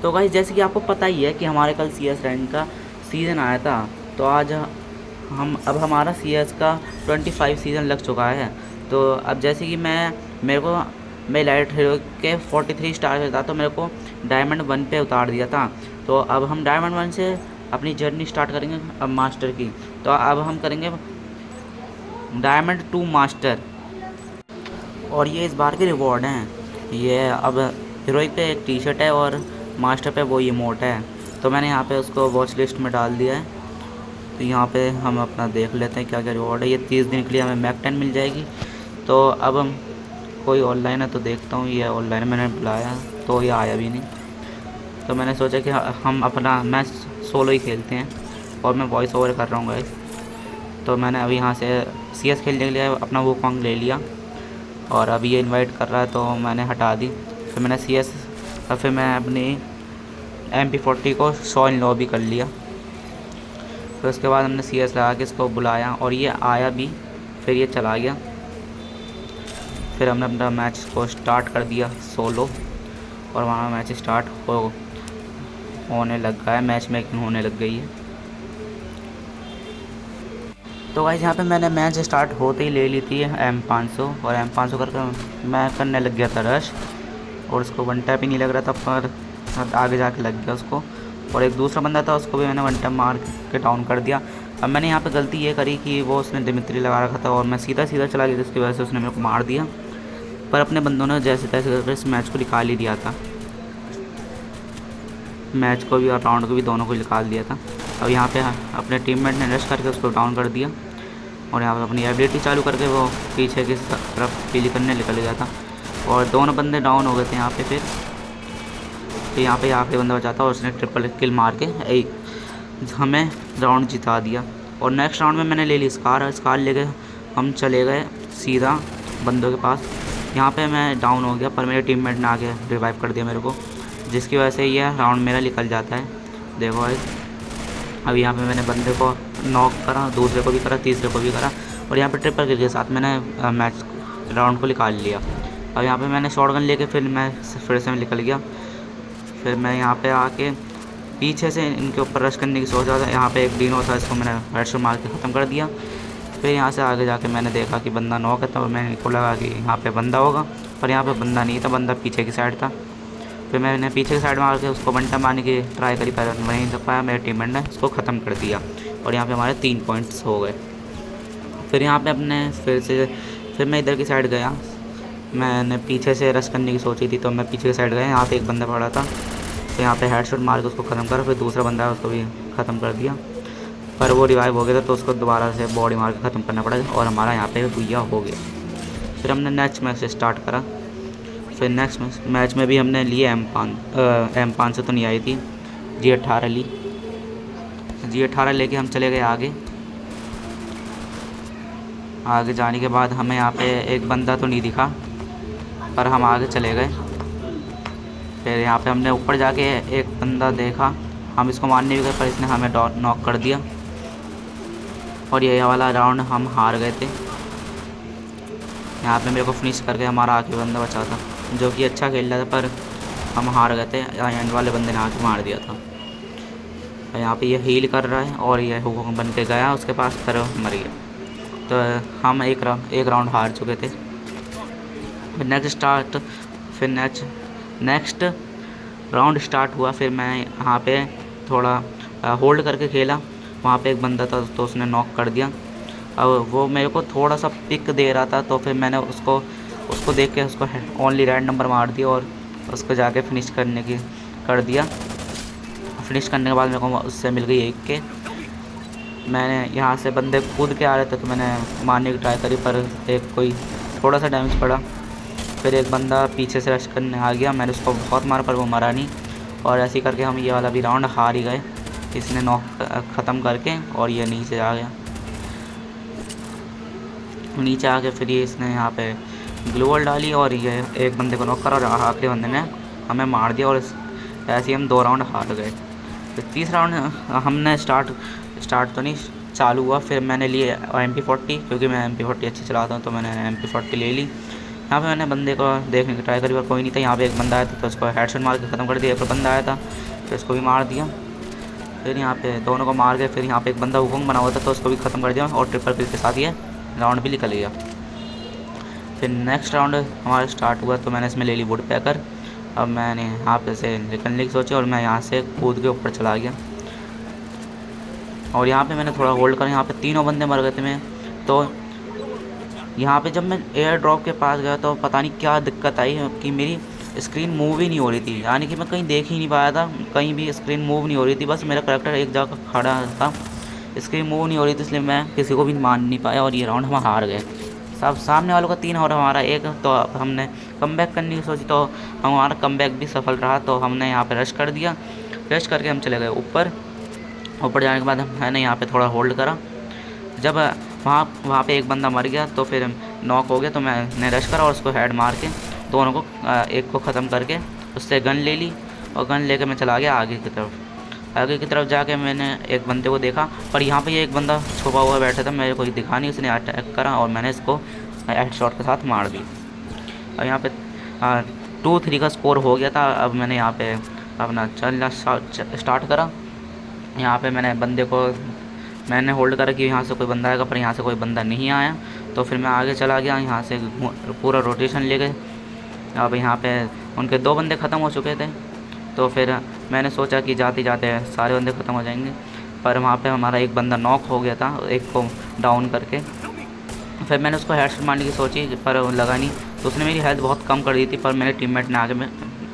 तो गाइस जैसे कि आपको पता ही है कि हमारे कल सी एस रैंक का सीज़न आया था। तो आज हम अब हमारा सी एस का 25 सीज़न लग चुका है। तो अब जैसे कि मैं लाइट हीरो के 43 स्टार था, तो मेरे को डायमंड 1 पे उतार दिया था। तो अब हम डायमंड 1 से अपनी जर्नी स्टार्ट करेंगे अब मास्टर की। तो अब हम करेंगे डायमंड 2 मास्टर, और ये इस बार के रिवॉर्ड हैं। ये अब हीरोइक पे एक टी शर्ट है और मास्टर पे वो इमोट है। तो मैंने यहाँ पे उसको वॉच लिस्ट में डाल दिया है। तो यहाँ पे हम अपना देख लेते हैं क्या क्या रिवॉर्ड है। ये 30 दिन के लिए हमें मैक 10 मिल जाएगी। तो अब हम कोई ऑनलाइन है तो देखता हूँ। ये ऑनलाइन मैंने बुलाया तो ये आया भी नहीं। तो मैंने सोचा कि हम अपना मैच सोलो ही खेलते हैं, और मैं वॉइस ओवर कर रहा हूँ गाइस। तो मैंने अभी यहाँ से सी एस खेलने के लिए अपना वो कॉन्ग ले लिया, और अभी ये इनवाइट कर रहा है तो मैंने हटा दी। फिर मैंने सी एस फिर मैं अपनी MP40 को शो इन लॉबी कर लिया। फिर उसके बाद हमने सी एस लगा के इसको बुलाया, और ये आया भी, फिर ये चला गया। फिर हमने अपना मैच को स्टार्ट कर दिया सोलो, और वहाँ मैच स्टार्ट होने लग गया है, मैच मेकिंग होने लग गई है। तो गाइस यहाँ पे मैंने मैच स्टार्ट होते ही ले ली थी M500, और M500 करके मैं करने लग गया था रश, और उसको वन टैप ही नहीं लग रहा था, पर आगे जाके लग गया उसको। और एक दूसरा बंदा था, उसको भी मैंने वन टैप मार के डाउन कर दिया। अब मैंने यहाँ पे गलती ये करी कि वो उसने दिमित्री लगा रखा था, और मैं सीधा सीधा चला गया, जिसकी वजह से उसने मेरे को मार दिया। पर अपने बंदों ने जैसे तैसे करके इस मैच को निकाल ही दिया था, मैच को भी और राउंड को भी, दोनों को निकाल दिया था। अब यहाँ पे अपने टीममेट ने रश करके उसको डाउन कर दिया, और यहाँ पर अपनी एबिलिटी चालू करके वो पीछे की तरफ पीली करने निकल गया था, और दोनों बंदे डाउन हो गए थे यहाँ पे। फिर तो यहाँ पे आखिरी बंदा बचा था, और उसने ट्रिपल किल मार के हमें राउंड जिता दिया। और नेक्स्ट राउंड में मैंने ले ली स्कार लेके हम चले गए सीधा बंदों के पास। यहाँ पे मैं डाउन हो गया, पर मेरे टीममेट ने आके रिवाइव कर दिया मेरे को, जिसकी वजह से ये राउंड मेरा निकल जाता है। देखो भाई, अब यहाँ पे मैंने बंदे को नॉक करा, दूसरे को भी करा, तीसरे को भी करा, और यहाँ पे ट्रिपल किल के साथ मैंने मैच राउंड को निकाल लिया। अब यहाँ पे मैंने शॉटगन लेके फिर से मैं निकल गया। फिर मैं यहाँ पे आके पीछे से इनके ऊपर रश करने की सोच रहा था। यहाँ पे एक डीनो था, इसको मैंने हेडशॉट मार के ख़त्म कर दिया। फिर यहाँ से आगे जाके मैंने देखा कि बंदा नॉक है, तो मैंने को लगा कि यहाँ पे बंदा होगा, पर यहाँ पे बंदा नहीं था, बंदा पीछे की साइड था। फिर मैंने पीछे की साइड मार के उसको बंटा मारने की ट्राई करी, पर वहीं तक पाया, मेरे टीममेट ने उसको ख़त्म कर दिया, और यहाँ पे हमारे 3 पॉइंट्स हो गए। फिर यहाँ पे फिर मैं इधर की साइड गया। मैंने पीछे से रश करने की सोची थी, तो मैं पीछे की साइड गया। यहाँ पे एक बंदा पड़ा था, तो यहाँ पे हेडशॉट मार के उसको ख़त्म करा। फिर दूसरा बंदा है, उसको भी ख़त्म कर दिया, पर वो रिवाइव हो गया था, तो उसको दोबारा से बॉडी मार के ख़त्म करना पड़ा, और हमारा यहाँ पे भुइया हो गया। फिर हमने नेक्स्ट मैच स्टार्ट करा। फिर नेक्स्ट मैच में भी हमने लिए M5 से तो नहीं आई थी, G18 ली। G18 लेके हम चले गए आगे जाने के बाद हमें यहाँ पे एक बंदा तो नहीं दिखा, पर हम आगे चले गए। फिर यहाँ पे हमने ऊपर जाके एक बंदा देखा, हम इसको मारने भी गए, पर इसने हमें नॉक कर दिया, और ये वाला राउंड हम हार गए थे। यहाँ पे मेरे को फिनिश करके हमारा आखिरी बंदा बचा था, जो कि अच्छा खेल रहा था, पर हम हार गए थे। एंड वाले बंदे ने आके मार दिया था। यहाँ पे ये हील कर रहा है, और ये हुक्म बन के गया उसके पास, पर मर गया। तो हम एक राउंड हार चुके थे। फिर नेक्स्ट राउंड स्टार्ट हुआ। फिर मैं यहाँ पे थोड़ा होल्ड करके खेला। वहाँ पे एक बंदा था, तो उसने नॉक कर दिया। अब वो मेरे को थोड़ा सा पिक दे रहा था, तो फिर मैंने उसको देख के उसको ओनली रेड नंबर मार दिया, और उसको जाके फिनिश करने की कर दिया। फिनिश करने के बाद मेरे को उससे मिल गई 1 के। मैंने यहाँ से बंदे कूद के आ रहे थे, तो मैंने मारने की ट्राई करी, पर एक कोई थोड़ा सा डैमेज पड़ा। फिर एक बंदा पीछे से रश करने आ गया, मैंने उसको बहुत मारा, पर वो मरा नहीं, और ऐसे ही करके हम ये वाला भी राउंड हार ही गए, इसने नॉक ख़त्म करके। और ये नीचे आ गया, नीचे आके फिर ये इसने यहाँ पे ग्लूवॉल डाली, और ये एक बंदे को नॉक करा, और आखिरी बंदे ने हमें मार दिया, और ऐसे ही हम 2 राउंड हार गए। फिर तीसरा राउंड हमने स्टार्ट तो नहीं चालू हुआ। फिर मैंने लिए MP40, क्योंकि मैं MP40 अच्छी चलाता हूँ, तो मैंने MP40 ले ली। यहाँ पे मैंने बंदे को देखने की ट्राई करी पर कोई नहीं था। यहाँ पे एक बंदा आया था तो उसको हेडशॉट मार के ख़त्म कर दिया। एक बंदा आया था तो इसको भी मार दिया। फिर यहाँ पे दोनों को मार के फिर यहाँ पे एक बंदा हुकूम बना हुआ था तो उसको भी ख़त्म कर दिया और ट्रिपल किल के साथ ये राउंड भी निकल गया। फिर नेक्स्ट राउंड हमारा स्टार्ट हुआ तो मैंने इसमें ले ली वुड पैकर। अब मैंने यहाँ पे से निकलने की सोची और मैं यहाँ से कूद के ऊपर चला गया और यहाँ पे मैंने थोड़ा होल्ड कर, यहाँ पे तीनों बंदे मर गए थे मैं। तो यहाँ पे जब मैं एयर ड्रॉप के पास गया तो पता नहीं क्या दिक्कत आई कि मेरी स्क्रीन मूव ही नहीं हो रही थी, यानी कि मैं कहीं देख ही नहीं पाया था, कहीं भी स्क्रीन मूव नहीं हो रही थी। बस मेरा करेक्टर एक जगह खड़ा था, स्क्रीन मूव नहीं हो रही थी, इसलिए मैं किसी को भी मान नहीं पाया और ये राउंड हम हार गए। सब सामने वालों का 3 और हमारा 1। तो हमने कमबैक करने की सोची तो हमारा कमबैक भी सफल रहा। तो हमने यहाँ पे रश कर दिया। रश करके हम चले गए ऊपर जाने के बाद मैंने यहाँ पे थोड़ा होल्ड करा। जब वहाँ पे एक बंदा मर गया तो फिर नॉक हो गया तो मैंने रश करा और उसको हेड मार के दोनों को एक को ख़त्म करके उससे गन ले ली और गन लेके मैं चला गया आगे की तरफ जाके मैंने एक बंदे को देखा पर यहाँ पे एक बंदा छुपा हुआ बैठा था, मेरे को दिखा नहीं, उसने अटैक करा और मैंने इसको हेडशॉट के साथ मार दी। और यहाँ पे 2-3 का स्कोर हो गया था। अब मैंने यहाँ पे अपना चलना स्टार्ट करा। यहाँ पे मैंने होल्ड करा कि यहाँ से कोई बंदा आएगा पर यहाँ से कोई बंदा नहीं आया। तो फिर मैं आगे चला गया, यहाँ से पूरा रोटेशन ले गए। अब यहाँ पे उनके 2 बंदे ख़त्म हो चुके थे तो फिर मैंने सोचा कि जाते जाते सारे बंदे ख़त्म हो जाएंगे, पर वहाँ पे हमारा एक बंदा नॉक हो गया था, एक को डाउन करके। फिर मैंने उसको हेडशॉट मारने की सोची पर लगा नहीं, तो उसने मेरी हेल्थ बहुत कम कर दी थी पर मेरे टीममेट ने आगे में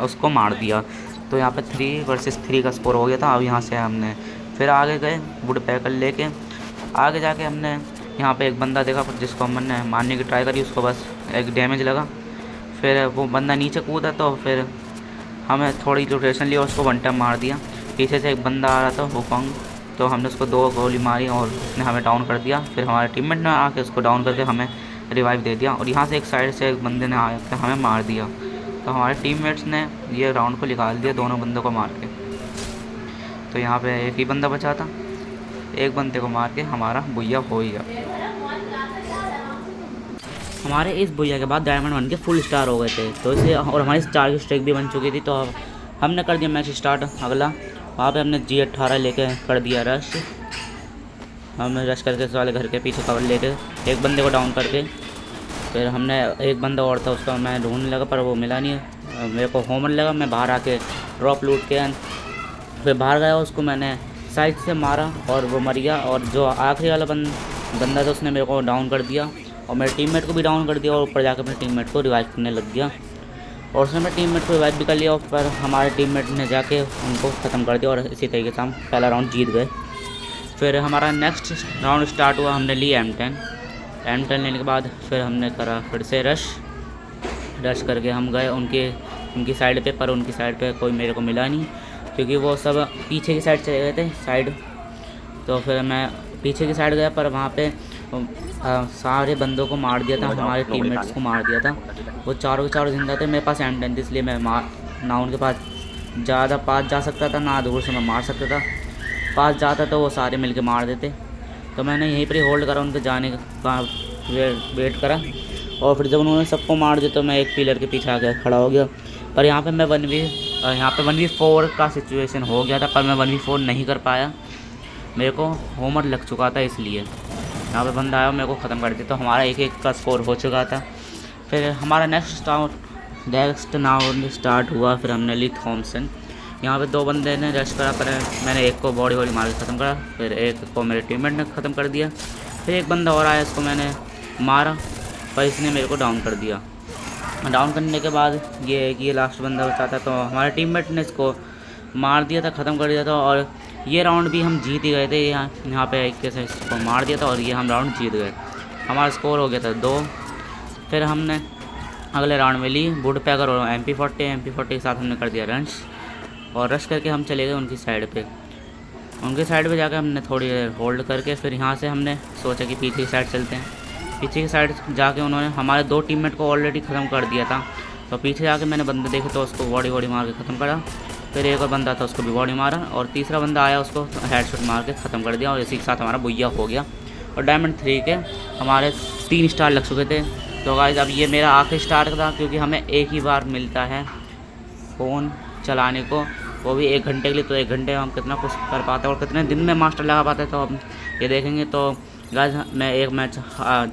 उसको मार दिया। तो यहाँ पे 3 वर्सेस 3 का स्कोर हो गया था। अब यहाँ से हमने फिर आगे गए वुड पैकर लेके। आगे जाके हमने यहाँ पे एक बंदा देखा जिसको हमने मारने की ट्राई करी, उसको बस एक डैमेज लगा। फिर वो बंदा नीचे कूदा तो फिर हमें थोड़ी रोटेशन ली और उसको 1 टैप मार दिया। पीछे से एक बंदा आ रहा था हुकोंग, तो हमने उसको 2 गोली मारी और उसने हमें डाउन कर दिया। फिर हमारे टीममेट ने आके उसको डाउन करके हमें रिवाइव दे दिया और यहाँ से एक साइड से एक बंदे ने आके हमें मार दिया। तो हमारे टीममेट्स ने ये राउंड को निकाल दिया दोनों बंदों को मार के। तो यहाँ पे एक ही बंदा बचा था, एक बंदे को मार के हमारा बुया हो गया। हमारे इस बुया के बाद डायमंड 1 के फुल स्टार हो गए थे तो इसे और हमारी स्टार की स्ट्रिक भी बन चुकी थी। तो अब हमने कर दिया मैच स्टार्ट। अगला वहाँ पे हमने G18 लेके कर दिया रश। हमने रश करके इस वाले घर के पीछे कवर लेके एक बंदे को डाउन करके फिर हमने एक बंदा और था उसका मैं ढूंढने लगा पर वो मिला नहीं। मेरे को होमर लगा, मैं बाहर आके ड्रॉप लूट के फिर बाहर गया, उसको मैंने साइड से मारा और वो मर गया। और जो आखिरी वाला बंदा था उसने मेरे को डाउन कर दिया और मेरे टीममेट को भी डाउन कर दिया और ऊपर जाकर अपने टीममेट को रिवाइव करने लग गया और उसने मेरे टीममेट को रिवाइव भी कर लिया। पर हमारे टीममेट ने जाके उनको ख़त्म कर दिया और इसी तरीके से हम पहला राउंड जीत गए। फिर हमारा नेक्स्ट राउंड स्टार्ट हुआ, हमने ली M10 लेने के बाद फिर हमने करा फिर से रश करके हम गए उनकी साइड पे, पर उनकी साइड पे कोई मेरे को मिला नहीं क्योंकि वो सब पीछे की साइड चले गए थे साइड। तो फिर मैं पीछे की साइड गया पर वहाँ पे सारे बंदों को मार दिया था, हमारे टीममेट्स को मार दिया था। वो चारों के चारों जिंदा थे, मेरे पास M10 थी इसलिए मैं ना उनके पास ज़्यादा पास जा सकता था ना दूर से मैं मार सकता था। पास जाता तो वो सारे मिलके मार देते। तो मैंने यहीं पर ही होल्ड करा, उनके जाने का वेट करा और फिर जब उन्होंने सबको मार दिया तो मैं एक पिलर के पीछे आके खड़ा हो गया। पर यहाँ पे मैं 1v4 का सिचुएशन हो गया था पर मैं 1v4 नहीं कर पाया, मेरे को होमर लग चुका था इसलिए। यहाँ पे बंदा आया मेरे को ख़त्म कर दिया तो हमारा 1-1 का स्कोर हो चुका था। फिर हमारा नेक्स्ट राउंड स्टार्ट हुआ। फिर हमने ली थॉमसन। यहाँ पे 2 बंदे ने रश करा पर मैंने एक को बॉडी मार के ख़त्म करा, फिर एक को मेरे टीममेट ने ख़त्म कर दिया। फिर एक बंदा और आया, इसको मैंने मारा पर इसने मेरे को डाउन कर दिया। डाउन करने के बाद ये लास्ट बंदा बचा था तो हमारे टीममेट ने इसको मार दिया था, ख़त्म कर दिया था और ये राउंड भी हम जीत ही गए थे। यहाँ पे एक से इसको मार दिया था और ये हम राउंड जीत गए। हमारा स्कोर हो गया था 2। फिर हमने अगले राउंड में ली वुड पैकर और MP40 के साथ हमने कर दिया रश करके हम चले गए उनकी साइड पे जाकर हमने थोड़ी देर होल्ड करके फिर यहाँ से हमने सोचा कि पीछे की साइड चलते हैं। पीछे की साइड जाके उन्होंने हमारे 2 टीममेट को ऑलरेडी ख़त्म कर दिया था। तो पीछे जाके मैंने बंदे देखे तो उसको बॉडी मार के ख़त्म करा। फिर एक और बंदा था उसको भी बॉडी मारा और तीसरा बंदा आया उसको हेडशॉट मार के ख़त्म कर दिया और इसी के साथ हमारा बुया हो गया। और डायमंड 3 के हमारे 3 स्टार लग चुके थे तो गाइस अब ये मेरा आखिरी स्टार था, क्योंकि हमें एक ही बार मिलता है फ़ोन चलाने को, वो भी 1 घंटे के लिए। तो 1 घंटे में हम कितना कुछ कर पाते हैं और कितने दिन में मास्टर लगा पाते हैं, तो हम ये देखेंगे। तो गाइस मैं एक मैच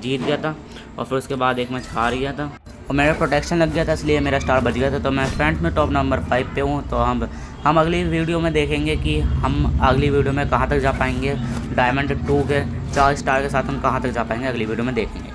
जीत गया था और फिर उसके बाद एक मैच हार गया था और मेरा प्रोटेक्शन लग गया था, इसलिए मेरा स्टार बच गया था। तो मैं फ्रेंड्स में टॉप नंबर 5 पे हूँ। तो हम अगली वीडियो में देखेंगे कि हम अगली वीडियो में कहाँ तक जा पाएंगे। डायमंड 2 के 4 स्टार के साथ हम कहाँ तक जा पाएंगे, अगली वीडियो में देखेंगे।